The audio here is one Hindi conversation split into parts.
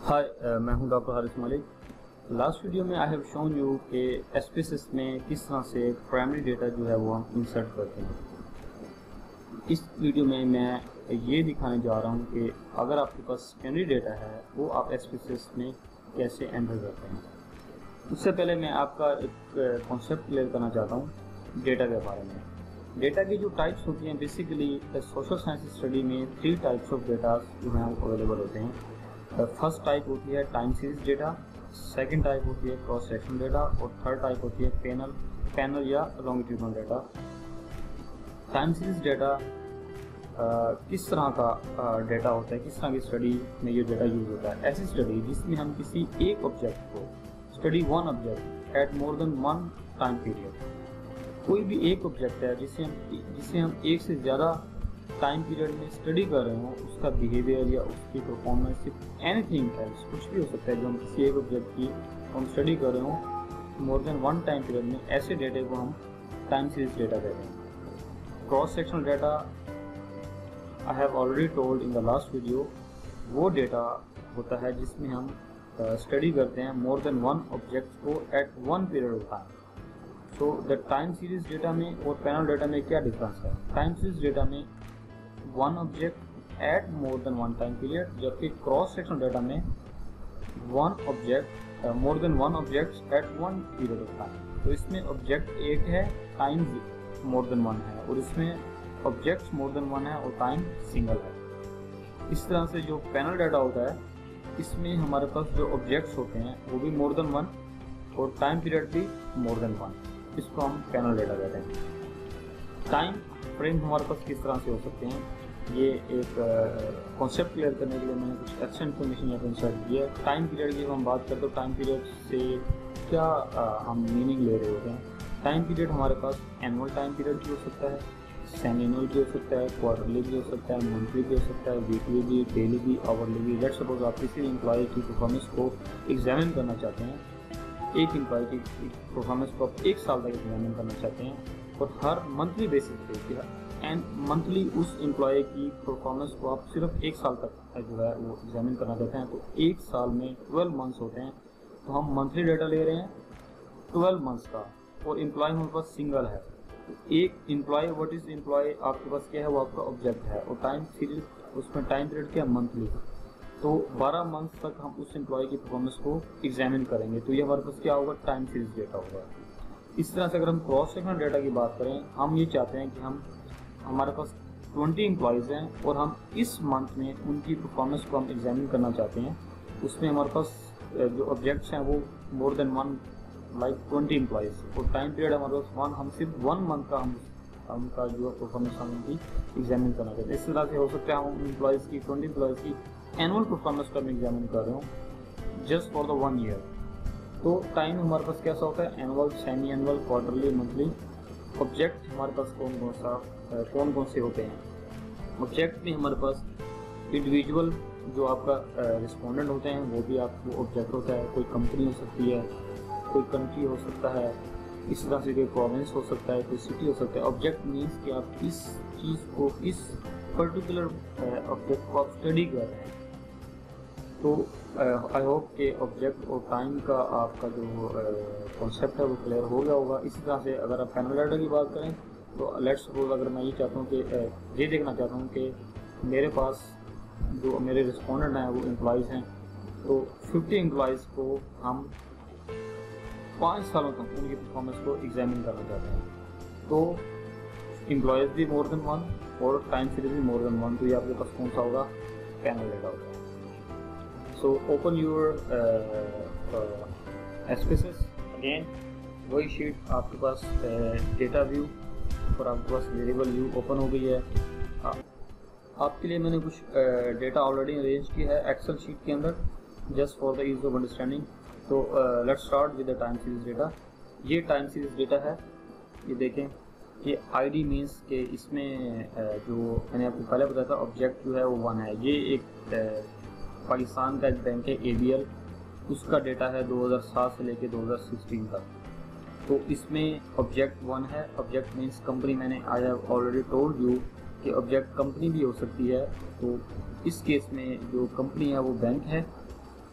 हाय, मैं हूं doctor Haris Malik. Last video में आई हैव शोन यू कि एसपीएसएस में किस तरह से प्राइमरी डेटा जो है वो हम इंसर्ट करते हैं। इस वीडियो में मैं ये दिखाने जा रहा हूं कि अगर आपके पास सेकेंडरी डेटा है वो आप एसपीएसएस में कैसे एंटर करते हैं। उससे पहले मैं आपका एक कॉन्सेप्ट क्लियर करना चाहता हूँ डेटा के बारे में। डेटा की जो टाइप्स होती हैं, बेसिकली सोशल साइंस स्टडी में 3 टाइप्स ऑफ डेटा जो हैं अवेलेबल होते हैं। फर्स्ट टाइप होती है time series data, second type होती है क्रॉस सेक्शन डेटा और थर्ड टाइप होती है पैनल या longitudinal data. Time series data किस तरह का डेटा होता है, किस तरह की स्टडी में ये डेटा यूज होता है। ऐसी स्टडी जिसमें हम किसी एक ऑब्जेक्ट को study one object at more than one time period. कोई भी एक ऑब्जेक्ट है जिसे हम एक से ज़्यादा टाइम पीरियड में स्टडी कर रहे हो, उसका बिहेवियर या उसकी परफॉर्मेंस, एनीथिंग एल्स, कुछ भी हो सकता है जो हम किसी एक ऑब्जेक्ट की हम स्टडी कर रहे हो मोर देन वन टाइम पीरियड में, ऐसे डेटे को हम टाइम सीरीज डेटा कहते हैं। Cross sectional data I have already told in the last video, वो डेटा होता है जिसमें हम स्टडी करते हैं मोर देन वन ऑब्जेक्ट को at one period of time. So the time series data में और पैनल डेटा में क्या डिफरेंस है? टाइम सीरीज डेटा में one object at more than one time period, जबकि क्रॉस सेक्शन डेटा में one object more than one object eight one period of time. तो इसमें ऑब्जेक्ट एक है, टाइम मोर देन वन है, और इसमें ऑब्जेक्ट्स मोर देन वन है और टाइम सिंगल है। इस तरह से जो पैनल डाटा होता है, इसमें हमारे पास जो ऑब्जेक्ट्स होते हैं वो भी मोर देन वन और टाइम पीरियड भी मोर देन वन, इसको हम पैनल डेटा कहते हैं। टाइम फ्रेम हमारे पास किस तरह से हो सकते हैं, ये एक कॉन्सेप्ट क्लियर करने के लिए मैंने कुछ एक्स्ट्रा इन्फॉर्मेशन यहाँ पर इंसर्ट किया है। टाइम पीरियड की हम बात करते हैं, टाइम पीरियड से क्या हम मीनिंग ले रहे होते हैं। टाइम पीरियड हमारे पास एनुअल टाइम पीरियड भी हो सकता है, सेमी एनुअल भी हो सकता है, क्वार्टरली भी हो सकता है, मंथली भी हो सकता है, वीकली भी, डेली भी, आवरली भी। लेट्स सपोज आप किसी एम्प्लॉय की परफॉर्मेंस को एग्जामिन करना चाहते हैं, एक एम्प्लॉय की परफॉर्मेंस को आप एक साल तक एग्जामिन करना चाहते हैं और हर मंथली बेसिस पे एंड मंथली उस एम्प्लॉय की परफॉर्मेंस को आप सिर्फ एक साल तक जो है वो एग्जामिन करना चाहते हैं। तो एक साल में 12 मंथ्स होते हैं, तो हम मंथली डेटा ले रहे हैं 12 मंथ्स का, और एम्प्लॉय हमारे पास सिंगल है। तो एक एम्प्लॉय, व्हाट इज एम्प्लॉय, आपके पास क्या है, वो आपका ऑब्जेक्ट है, और टाइम सीरीज उसमें टाइम पीरियड क्या, मंथली। तो 12 मंथ्स तक हम उस एम्प्लॉय की परफॉर्मेंस को एग्जामिन करेंगे, तो ये हमारे पास क्या होगा, टाइम सीरीज डेटा होगा। इस तरह से अगर हम क्रॉस सेक्शनल डेटा की बात करें, हम ये चाहते हैं कि हमारे पास 20 एम्प्लॉयज़ हैं और हम इस मंथ में उनकी परफॉर्मेंस को हम एग्जामिन करना चाहते हैं। उसमें हमारे पास जो ऑब्जेक्ट्स हैं वो मोर देन वन, लाइक 20 एम्प्लॉयज़, और टाइम पीरियड हमारे पास वन, हम सिर्फ 1 मंथ का उनका जो परफॉर्मेंस हम उनकी एग्जामिन करना चाहते हैं। इस तरह से हो सकता है हम एम्प्लॉयज़ की 20 एम्प्लॉयज़ की एनुअल परफॉर्मेंस को हम एग्जामिन कर रहे हो जस्ट फॉर द 1 ईयर। तो टाइम हमारे पास कैसा होता है, annual, semi annual, quarterly, monthly. Object हमारे पास कौन कौन से होते हैं? ऑब्जेक्ट में हमारे पास इंडिविजुअल जो आपका रिस्पोंडेंट होते हैं वो भी आपको ऑब्जेक्ट होता है। कोई कंपनी हो सकती है, कोई कंट्री हो सकता है, इस तरह से कोई प्रोविंस हो सकता है, कोई सिटी हो सकता है। ऑब्जेक्ट मीन्स कि आप इस चीज़ को, इस पर्टिकुलर ऑब्जेक्ट को आप स्टडी कर रहे हैं। तो आई होप कि ऑब्जेक्ट और टाइम का आपका जो कॉन्सेप्ट है वो क्लियर हो गया होगा। इसी तरह से अगर आप पैनल डाटा की बात करें, तो लेट्स सपोज अगर मैं ये चाहता हूँ कि ये देखना चाहता हूँ कि मेरे पास जो मेरे रिस्पोंडेंट हैं वो एम्प्लॉयज़ हैं, तो 50 एम्प्लॉयज़ को हम 5 सालों तक उनकी परफॉर्मेंस को एग्जामिन करना चाहते हैं। तो एम्प्लॉयज़ भी मोर देन वन और टाइम सीरीज भी मोर देन वन, तो ये आपके पास कौन सा होगा, पैनल डेटा होगा। So open your SPSS again, वही शीट आपके पास डेटा व्यू और आपके पास वेरिएबल व्यू ओपन हो गई है। आपके लिए मैंने कुछ डेटा ऑलरेडी अरेंज किया है एक्सेल शीट के अंदर, just for the ease of understanding. तो let's start with the time series data. ये टाइम सीरीज डेटा है, ये देखें। ये आईडी मीन्स के इसमें जो मैंने आपको पहले बताया था, ऑब्जेक्ट जो है वो 1 है। ये एक पाकिस्तान का एक बैंक है ABL, उसका डेटा है 2007 से लेके 2016 तक। तो इसमें ऑब्जेक्ट 1 है। ऑब्जेक्ट मीन्स कंपनी, मैंने आई हैव ऑलरेडी टोल्ड यू कि ऑब्जेक्ट कंपनी भी हो सकती है। तो इस केस में जो कंपनी है वो बैंक है,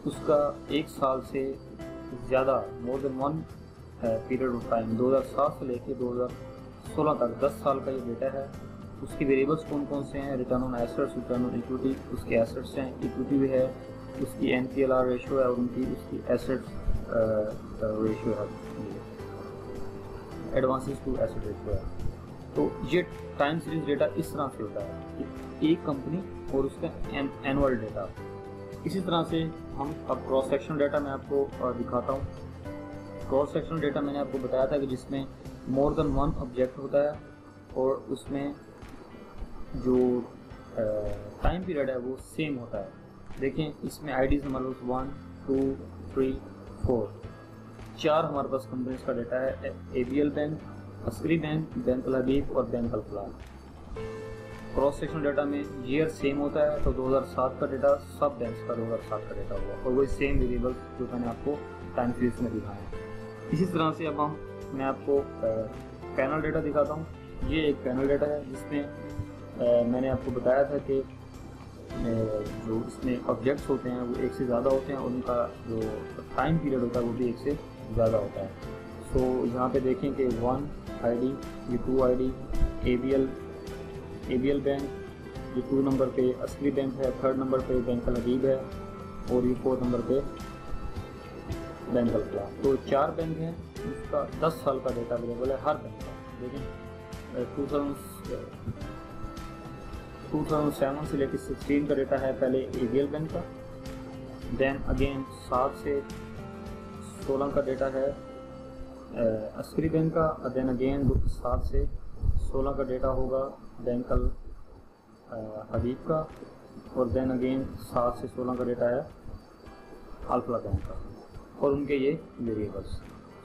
उसका 1 साल से ज़्यादा मोर देन 1 पीरियड ऑफ टाइम 2007 से लेकर 2016 तक 10 साल का ये डेटा है। उसकी वेरिएबल्स कौन कौन से हैं? Return on assets, return on equity, उसके एसेट्स हैं, इक्विटी भी है, उसकी NPLR रेशो है और उसकी एसेट्स रेशो है, एडवांसेस टू एसेट रेशो है। तो ये टाइम सीरीज डेटा इस तरह से होता है कि एक कंपनी और उसका एनुअल डेटा। इसी तरह से हम अब क्रॉस सेक्शनल डेटा मैं आपको दिखाता हूँ। क्रॉस सेक्शनल डेटा मैंने आपको बताया था कि जिसमें मोर देन 1 ऑब्जेक्ट होता है और उसमें जो टाइम पीरियड है वो सेम होता है। देखें इसमें आईडीज हमारे पास 1 2 3 4 4 हमारे पास कंपनीज का डेटा है। ABL bank, Askari bank, bank Al Habib और bank Al Falah. Cross sectional data में ईयर सेम होता है, तो 2007 का डेटा सब बैंक्स का 2007 का डेटा होगा और वही सेम वेरिएबल जो मैंने आपको टाइम सीरीज में दिखाया है। इसी तरह से अब मैं आपको पैनल डेटा दिखाता हूँ। ये एक पैनल डेटा है जिसमें मैंने आपको बताया था कि जो इसमें ऑब्जेक्ट्स होते हैं वो एक से ज़्यादा होते हैं और उनका जो टाइम पीरियड होता है वो भी एक से ज़्यादा होता है। सो यहाँ पे देखें कि 1 ID, ये 2 ID, ABL बैंक, ये 2 नंबर पे अस्करी बैंक है, 3rd नंबर पे बैंक अल हबीब है और ये 4th नंबर पे बैंक अल फलाह। तो 4 बैंक हैं, उसका 10 साल का डेटा अवेलेबल है हर बैंक का। लेकिन 2007 से लेकर 16 का डेटा है पहले ABL बैंक का, देन अगेन 7 से 16 का डेटा है अस्करी बैंक का, देन अगेन 7 से 16 का डेटा होगा बैंक अल हबीब का और देन अगेन 7 से 16 का डेटा है अल फलाह बैंक का और उनके ये वेरिएबल्स।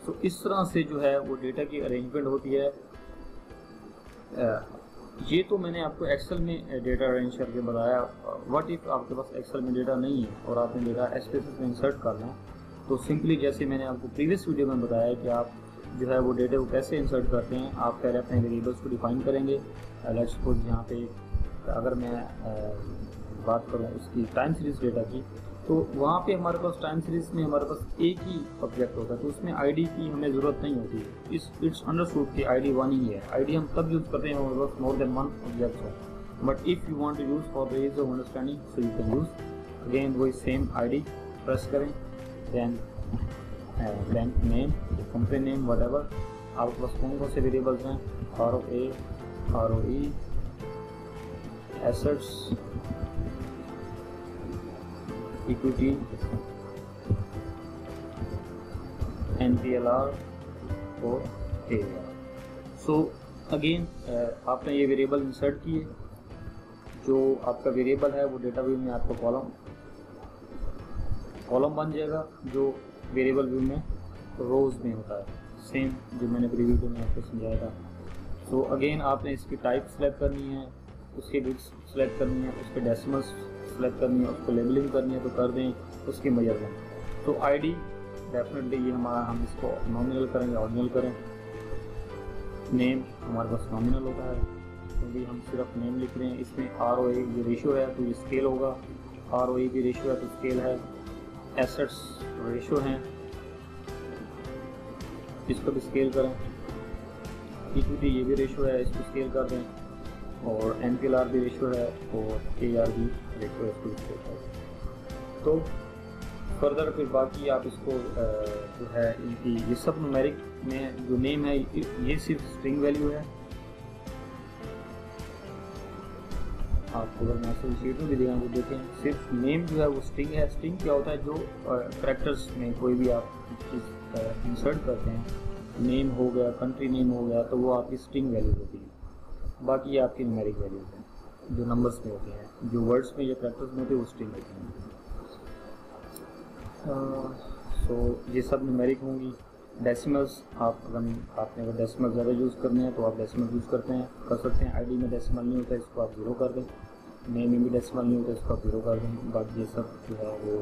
तो इस तरह से जो है वो डेटा की अरेंजमेंट होती है। ये तो मैंने आपको एक्सेल में डेटा अरेंज करके बताया। व्हाट इफ़ आपके पास एक्सेल में डेटा नहीं है और आपने डेटा SPSS में इंसर्ट करना है, तो सिंपली जैसे मैंने आपको प्रीवियस वीडियो में बताया कि आप जो है वो डेटा को कैसे इंसर्ट करते हैं। आप पहले अपने वेरिएबल्स को डिफाइन करेंगे। लेट्स सपोज यहाँ पे अगर मैं बात करूँ उसकी टाइम सीरीज डेटा की, तो वहाँ पे हमारे पास टाइम सीरीज में हमारे पास एक ही ऑब्जेक्ट होता है, तो उसमें ID की हमें ज़रूरत नहीं होती है। इट्स अंडरस्टूड कि ID 1 ही है। ID हम तब यूज़ करते हैं हमारे पास मोर देन 1 ऑब्जेक्ट हो। But if you want to use for the ease of understanding, so you can use again वही सेम ID प्रेस करें, then bank name, company name, whatever आपके पास कौन कौन से वेरिएबल्स हैं, ROA, ROE, assets, equity, NPLR और AR। सो अगेन आपने ये वेरिएबल इंसर्ट किए। जो आपका वेरिएबल है वो डेटा व्यू में आपका कॉलम बन जाएगा, जो वेरिएबल व्यू में रोज में होता है, सेम जो मैंने प्रीव्यू में आपको समझाया था। सो अगेन आपने इसकी टाइप सेलेक्ट करनी है, उसके बिट्स सेलेक्ट करनी है, उसके डेसिमल्स सेलेक्ट करनी है, उसको लेबलिंग करनी है तो कर दें, उसकी मेजरमेंट। तो ID डेफिनेटली ये हम इसको नॉमिनल करेंगे, ऑर्डिनल करें। नेम हमारे पास नॉमिनल होता है क्योंकि हम सिर्फ नेम लिख रहे हैं। इसमें ROA ये रेशो है तो ये स्केल होगा, ROE भी रेशो है तो स्केल है। एसेट्स रेशो हैं, इसको भी स्केल करें। इक्विटी ये भी रेशो है, इसको स्केल कर दें। और NPLR भी रेशो है और AR भी रेशो है, इसको स्केल कर दें। तो फर्दर फिर बाकी आप इसको जो है इनकी ये सब न्यूमेरिक में जो नेम है ये सिर्फ स्ट्रिंग वैल्यू है। आपको अगर मैं शीट में भी दिखाऊँ तो देखें सिर्फ नेम जो है वो स्ट्रिंग है। स्ट्रिंग क्या होता है, जो करैक्टर्स में कोई भी आप चीज़ इंसर्ट करते हैं, नेम हो गया, कंट्री नेम हो गया, तो वो आपकी स्ट्रिंग वैल्यू होती है। बाकी ये आपकी न्यूमेरिक वैल्यूज हैं जो नंबर्स में होती हैं, जो वर्ड्स में या करैक्टर्स में होते हैं वो स्ट्रिंग होती हैं। सो ये सब न्यूमेरिक होंगी। डेसिमल्स आपने अगर डेसिमल ज़्यादा यूज़ करने हैं तो आप डेसिमल यूज़ कर सकते हैं। ID में डेसिमल नहीं होता इसको आप 0 कर दें, नेम में भी डेसिमल नहीं होता इसको आप 0 कर दें। बाकी ये सब जो है वो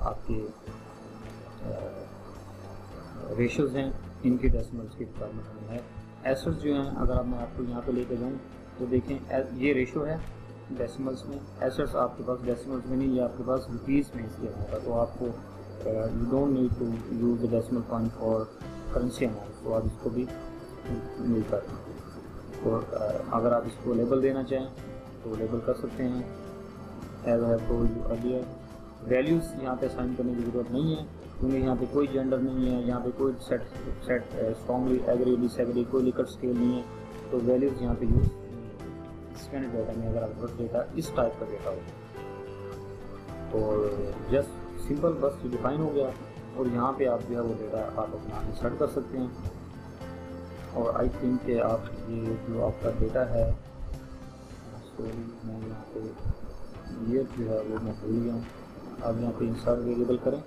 आपके रेशोज़ हैं, इनकी डेसिमल्स की रिक्वायरमेंट हमें है। एसेट्स जो हैं अगर मैं आपको यहाँ पे लेके जाऊँ तो देखें ये रेशो है डेसिमल्स में, एसेट्स आपके पास डेसिमल्स में नहीं, ये आपके पास रुपीज़ में इसलिए होगा, तो आपको you don't need to use the decimal point for currency amount, तो आप इसको भी मिलता है। और अगर आप इसको लेबल देना चाहें तो लेबल कर सकते हैं। As I have told you earlier, values यहाँ पे असाइन करने की ज़रूरत नहीं है, क्योंकि यहाँ पे कोई जेंडर नहीं है, यहाँ पे कोई सेट स्ट्रॉन्गली एग्री डिसएग्री कोई लिकट स्केल नहीं है, तो वैल्यूज़ यहाँ पे यूज़ स्टैंडर्ड डेटा में अगर आपके पास डेटा इस टाइप का डेटा हो तो जस्ट सिंपल बस डिफाइन हो गया, और यहाँ पे आप जो है वो डेटा आप अपना इंसर्ट कर सकते हैं। और आई थिंक कि आप ये जो आपका डेटा है, सॉरी मैं यहाँ पे ईयर जो है वो मैं भूल गया हूँ, आप यहाँ पे इंसर्ट वेरिएबल करें।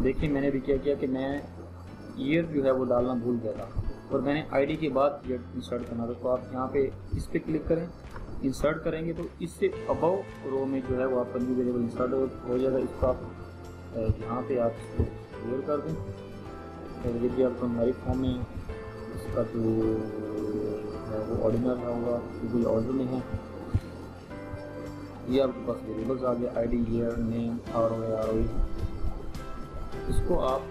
देखिए मैंने भी क्या किया कि मैं ईयर जो है वो डालना भूल गया था, और मैंने आईडी के बाद ईयर इंसर्ट करना था, तो आप यहाँ पे इस पर क्लिक करें, इंसर्ट करेंगे तो इससे अबव रो में जो है वो आपका न्यू वेरिएबल इंसर्ट हो जाएगा। इसको आप यहाँ पे आप इसको क्लियर कर दें, और ये भी आपको न्यूमेरिक फॉर्म में इसका जो है वो ऑर्डिनल होगा, ये ऑर्डर में है। ये आपके पास वेरिएबल्स आ गया, ID, year, name, R O, इसको आप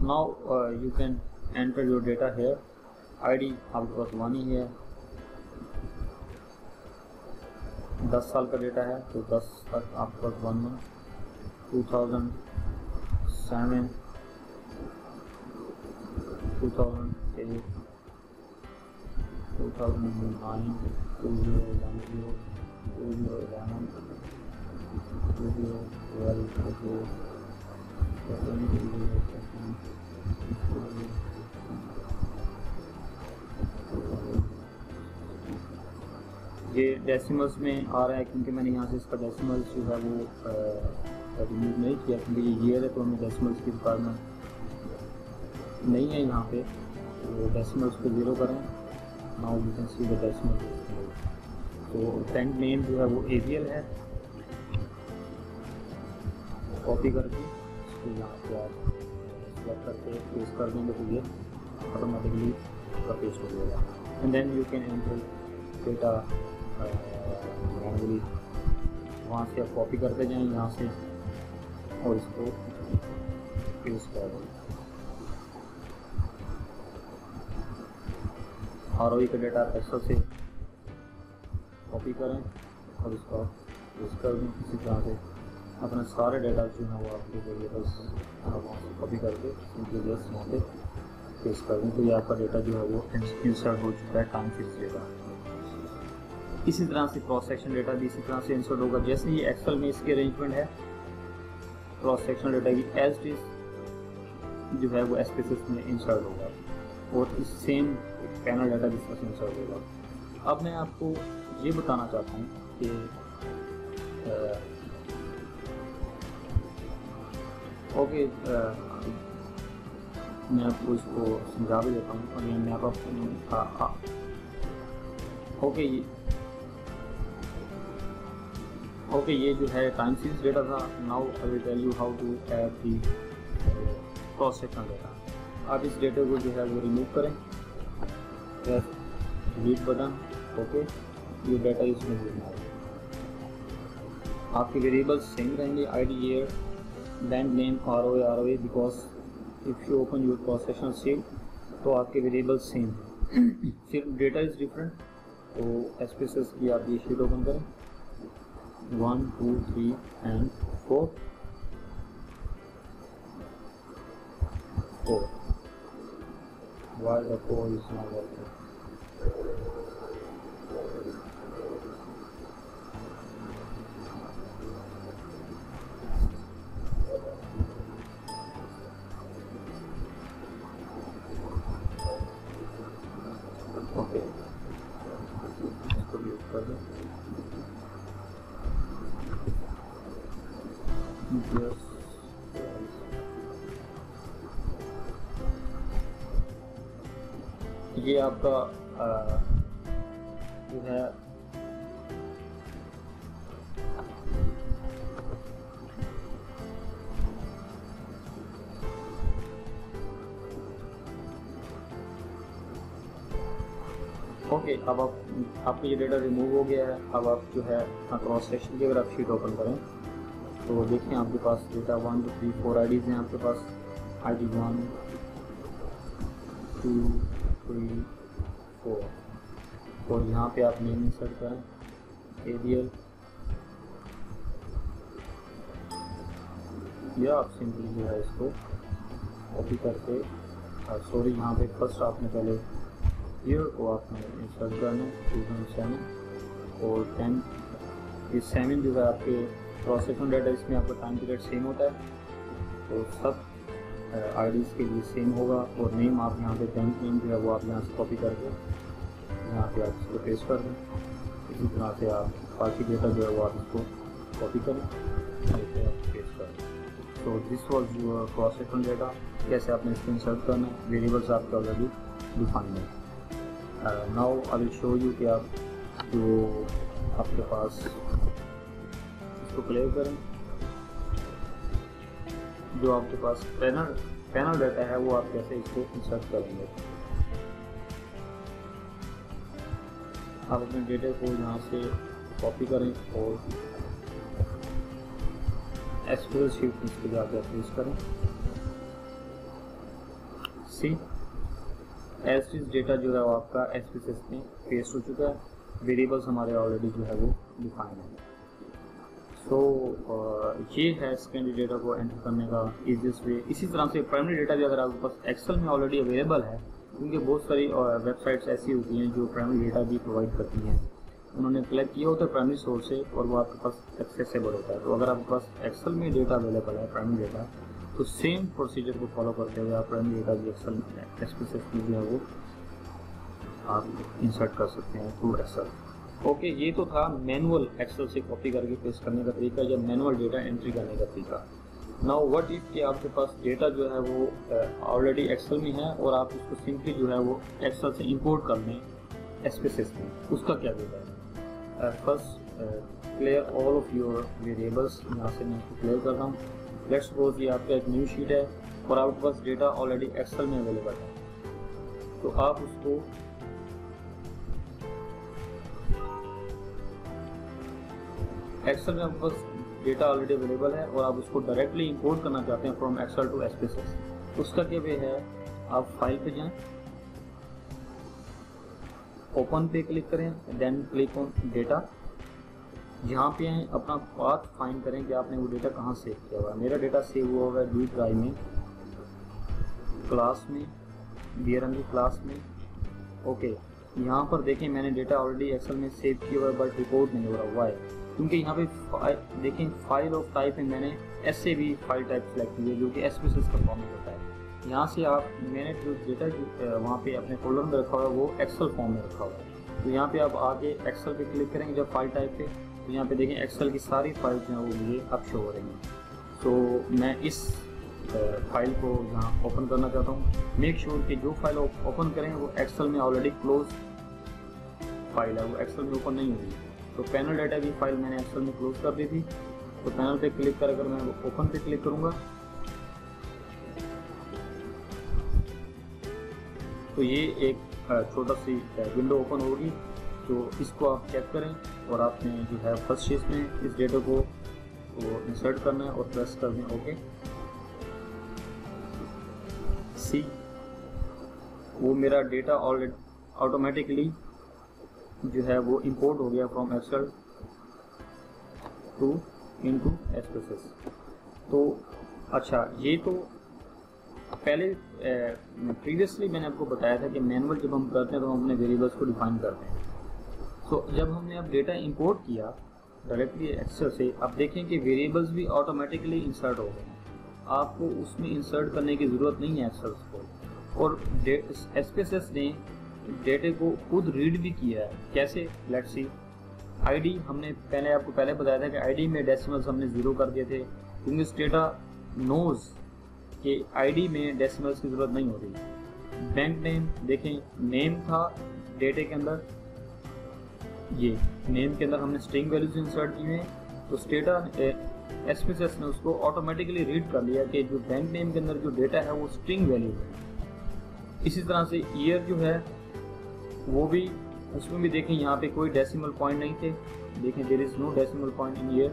now you can enter your data here। ID आपके पास 1 ही है, 10 साल का डेटा है तो 10 तक आपके पास 1 2007 2008 2009 2010 2011 2012 ये डेसिमल्स में आ रहा है, क्योंकि मैंने यहाँ से इसका डेसिमल्स जो है वो रिमूव नहीं किया, क्योंकि ये ईयर है तो हमें डेसिमल्स की रिक्वायरमेंट नहीं है यहाँ पे, तो डेसिमल्स को 0 करें। Now you can see the decimals. तो बैंक नेम जो है वो AVL है, कॉपी करके इसको यहाँ पे आप सेलेक्ट करके पेस्ट कर देंगे तो ये ऑटोमेटिकली पेस्ट हो जाएगा। And then you can enter data manually, वहाँ से आप कॉपी करते जाएं यहाँ से और इसको पेस्ट कर दें। ROE का डेटा आप एक्सेल से कॉपी करें और इसको पेस्ट कर दें। इसी तरह से अपने सारे डेटा जो है वो आपके वेरिएबल्स वहाँ से कॉपी करके सिंपली जस्ट वहाँ पे पेस्ट कर दें, तो ये आपका डेटा जो है वो इंसर्ट हो चुका है टाइम फिक्स डेटा। इसी तरह से क्रॉस सेक्शन डेटा भी इसी तरह से इंसर्ट होगा। जैसे ही एक्सेल में इसकी अरेंजमेंट है, क्रॉस सेक्शन डेटा की एज इट इज जो है वो SPSS में इंसर्ट होगा, और इस सेम पैनल डाटा भी इसमें इंसर्ट होगा। अब मैं आपको ये बताना चाहता हूँ कि ओके, मैं आपको इसको समझा भी देता हूँ, और मैं आपको ओके ये जो है टाइम सीरीज डेटा था। Now I will tell you how to add the cross section data. आप इस डेटा को जो है वो रिमूव करें, प्रेस डिलीट बटन, ओके ये डाटा इसमें रिमूव। आपके वेरिएबल्स सेम रहेंगे, ID, year, bank name, ROA because if you open your cross section sheet तो आपके वेरिएबल्स सेम हैं, सिर्फ डेटा इज़ डिफरेंट। तो SPSS की आप ये शीट ओपन करें, 1 2 3 and 4 why the 4 is not working? Okay, इसको यूज कर दें। ये आपका जो है ओके, अब आपका ये डेटा रिमूव हो गया है। अब आप जो है क्रॉस सेक्शन की अगर आप शीट ओपन करें तो देखिए आपके पास डेटा 1 2 3 4 आईडीज़ हैं आपके पास। ID 1 2 3 4 और यहाँ पे आप नेम इंसर्ट करें ADL, या आप सिंपली जो है इसको कॉपी करके सॉरी यहाँ पे फर्स्ट आपने पहले ईयर को आपने इंसर्ट करना 2007 और 10 ये 7 जो है आपके क्रॉस सेक्शन डेटा, इसमें आपका टाइम पीरियड सेम होता है तो सब आईडीज़ के लिए सेम होगा। और नेम आप यहाँ पे बैंक नेम जो है वो आप यहाँ से कॉपी करके यहाँ पे आप इसको पेस्ट कर दें। इसी तरह से आप बाकी डेटा जो है वो आप इसको कॉपी करें और इसे आप पेस्ट करें। तो this was your cross section data. कैसे आपने इसको इंसर्ट करना है, वेरिएबल्स आपके ऑलरेडी डिफाइंड है। Now I will show you कि आप जो आपके पास इसको क्लियर करें, जो आपके पास पैनल डेटा है वो आप कैसे इसको इंसर्ट करेंगे। आप अपने डेटा को यहाँ से कॉपी करें और SQL शीट में इसको जाकर पेस्ट करें। सी एज इज डेटा जो है वो आपका SPSS में पेस्ट हो चुका है। वेरिएबल्स हमारे ऑलरेडी जो है वो डिफाइन है। सो ये है सेकेंडरी डेटा को एंटर करने का ईजीएस्ट वे। इसी तरह से प्राइमरी डेटा भी अगर आपके पास एक्सेल में ऑलरेडी अवेलेबल है, क्योंकि बहुत सारी वेबसाइट्स ऐसी होती हैं जो प्राइमरी डेटा भी प्रोवाइड करती हैं, उन्होंने कलेक्ट किया होता है प्राइमरी सोर्स से और वो आपके पास एक्सेसिबल होता है। तो अगर आपके पास एक्सेल में डेटा अवेलेबल है प्राइमरी डेटा, तो सेम प्रोसीजर को फॉलो करते हुए आप प्राइमरी डेटा भी एक्सेल SPSS में जो है वो आप इंसर्ट कर सकते हैं थ्रू एक्सेल। ओके, ये तो था मैनुअल एक्सेल से कॉपी करके पेस्ट करने का तरीका या मैनुअल डेटा एंट्री करने का तरीका। नाउ व्हाट इफ कि आपके पास डेटा जो है वो ऑलरेडी एक्सेल में है और आप उसको सिंपली जो है वो एक्सेल से इंपोर्ट कर लें SPSS में, उसका क्या होता है। First clear all of your variables. यहाँ से मैं इसको क्लियर कर रहा हूँ। लेट्स सपोज ये आपका एक न्यू शीट है और आपके पास डेटा ऑलरेडी एक्सेल में अवेलेबल है, तो आप उसको एक्सेल में आपके पास डेटा ऑलरेडी अवेलेबल है और आप उसको डायरेक्टली इंपोर्ट करना चाहते हैं फ्रॉम एक्सेल टू SPSS। उसका क्या वे है, आप फाइल पे जाएं, ओपन पे क्लिक करें, देन क्लिक ऑन डेटा। जहाँ पे हैं अपना पाथ फाइंड करें कि आपने वो डेटा कहाँ सेव किया हुआ है। मेरा डेटा सेव हुआ हुआ है डी ड्राइव में, क्लास में, BRMG क्लास में। ओके, यहाँ पर देखें मैंने डेटा ऑलरेडी एक्सेल में सेव किया हुआ है बट रिपोर्ट नहीं हो रहा हुआ है, क्योंकि यहाँ पे देखें फाइल ऑफ टाइप में मैंने SAV फाइल टाइप सेलेक्ट की है जो कि SPSS का फॉर्मेट होता है। यहाँ से आप मैंने जो डेटा वहाँ पे अपने फोल्डर में रखा हुआ है वो एक्सेल फॉर्म में रखा हुआ है। तो यहाँ पे आप आगे एक्सेल पे क्लिक करेंगे जब फाइल टाइप पे, तो यहाँ पे देखें एक्सेल की सारी फाइल्स हैं वो मुझे अब शो हो रही हैं। तो मैं इस फाइल को यहाँ ओपन करना चाहता हूँ। मेक श्योर कि जो फाइल ओपन करें वो एक्सेल में ऑलरेडी क्लोज फाइल है, वो एक्सेल में ओपन नहीं हुई। तो पैनल डाटा की फाइल मैंने एक्सेल में क्लोज कर दी थी, तो पैनल पे क्लिक कर अगर मैं ओपन पे क्लिक करूँगा तो ये एक छोटा सी विंडो ओपन होगी। तो इसको आप चेक करें और आपने जो है फर्स्ट स्टेज में इस डेटा को इंसर्ट करना है और प्रेस कर दें ओके। सी वो मेरा डेटा ऑलरेडी ऑटोमेटिकली जो है वो इंपोर्ट हो गया from Excel to into SPSS। तो अच्छा, ये तो पहले प्रीवियसली मैंने आपको बताया था कि मैनुअल जब हम करते हैं तो हम अपने वेरिएबल्स को डिफाइन करते हैं। तो जब हमने अब डेटा इंपोर्ट किया डायरेक्टली एक्सेल से, अब देखें कि वेरिएबल्स भी ऑटोमेटिकली इंसर्ट हो गए हैं, आपको उसमें इंसर्ट करने की ज़रूरत नहीं है एक्सेल को। और SPSS ने डेटे को खुद रीड भी किया है। कैसे? Let's see. आईडी हमने आपको पहले बताया था कि आईडी में डेसिमल्स हमने 0 कर दिए थे, क्योंकि डेटा नोज कि आईडी में डेसिमल्स की ज़रूरत नहीं होती। बैंक नेम देखें, नेम था डेटे के अंदर, ये नेम के अंदर हमने स्ट्रिंग वैल्यूज इंसर्ट की हैं, तो स्टेटा एसपीएस ने उसको ऑटोमेटिकली रीड कर लिया कि जो बैंक नेम के अंदर जो डेटा है वो स्ट्रिंग वैल्यू है। इसी तरह से ईयर जो है वो भी, उसमें भी देखें यहाँ पे कोई डेसिमल पॉइंट नहीं थे, देखें there is no decimal point in year.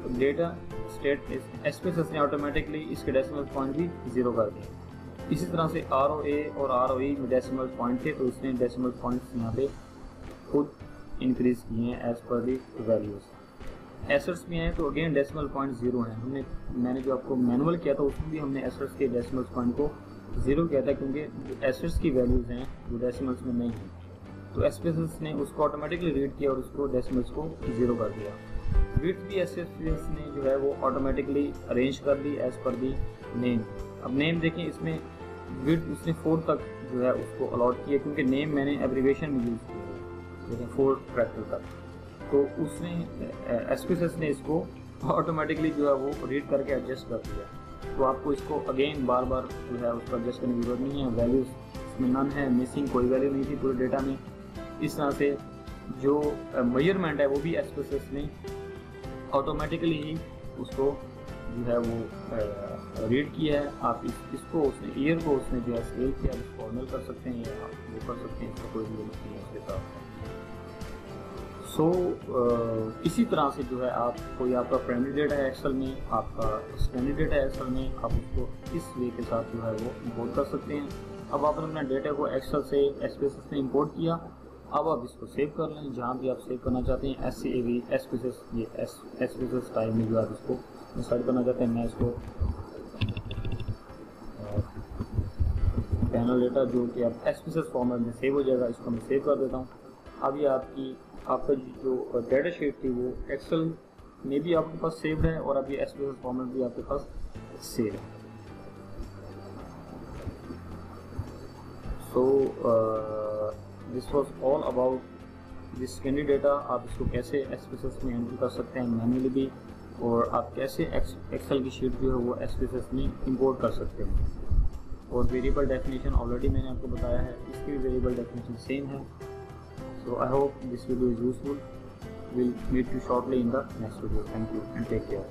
तो डेटा स्टेट एसपीएस ने ऑटोमेटिकली इसके डेसिमल पॉइंट भी 0 कर दिए। इसी तरह से आरओए और आरओई में डेसिमल पॉइंट थे, तो इसने डेसिमल पॉइंट्स यहाँ पे खुद इंक्रीज किए हैं as per the values. Assets में है तो अगेन डेसिमल पॉइंट 0 है। मैंने जो आपको मैनुअल किया था उसमें भी हमने एसेट्स के डेसिमल पॉइंट को 0 किया था, क्योंकि एसेट्स की वैल्यूज हैं जो डेसिमल्स में नहीं है, तो एसपीएस ने उसको ऑटोमेटिकली रीड किया और उसको डेसिमल्स को 0 कर दिया। विड्थ भी एसपीएस ने जो है वो ऑटोमेटिकली अरेंज कर दी एज पर दी नेम। अब नेम देखें, इसमें विड्थ उसने 4 तक जो है उसको अलॉट किया, क्योंकि नेम मैंने एब्रीविएशन में यूज़ किया है, लेकिन 4 कैरेक्टर तक, तो उसने एसपीएस ने इसको ऑटोमेटिकली जो है वो रीड करके एडजस्ट कर दिया। तो आपको इसको अगेन बार बार जो है उसको एडजस्ट करने की जरूरत नहीं है। वैल्यूज इसमें नन है, मिसिंग कोई वैल्यू नहीं थी पूरे डेटा में। इस तरह से जो मेजरमेंट है वो भी एसपीएस ने ऑटोमेटिकली ही उसको जो है वो रीड किया है। आप इसको उसने ईयर को उसने जो है सेव किया, इसको फॉर्मल कर सकते हैं या वो कर सकते हैं, इसका कोई जरूरत नहीं है उसके साथ। इसी तरह से जो है आप कोई आपका प्राइमरी डेटा है एक्सेल में, आपका सेकेंडरी डेटा है एक्सेल में, आप उसको इस वे के साथ जो है वो इंपोर्ट कर सकते हैं। अब आपने अपना डेटा को एक्सेल से एसपीएस में इंपोर्ट किया, अब आप इसको सेव कर लें जहाँ भी आप सेव करना चाहते हैं। एसपीएस ये एसपीएस टाइप में जो आप इसको इंसर्ट करना चाहते हैं। मैं इसको पैनल डेटा जो कि आप एसपीएस फॉर्मेट में सेव हो जाएगा, इसको मैं सेव कर देता हूँ। अब ये आपका जो डेटा शीट थी वो एक्सेल में भी आपके पास सेव्ड है और अब ये एसपीएस फॉर्मेट भी आपके पास सेव है। So this was all about this secondary data. आप इसको कैसे एसपीएस में एंटर कर सकते हैं मैन्युअली भी, और आप कैसे एक्सेल की शीट जो है वो एसपीएस में इंपोर्ट कर सकते हैं। और वेरिएबल डेफिनेशन ऑलरेडी मैंने आपको बताया है, इसकी भी वेरिएबल डेफिनेशन सेम है। So I hope this video is useful. We'll meet you shortly in the next video. Thank you and take care.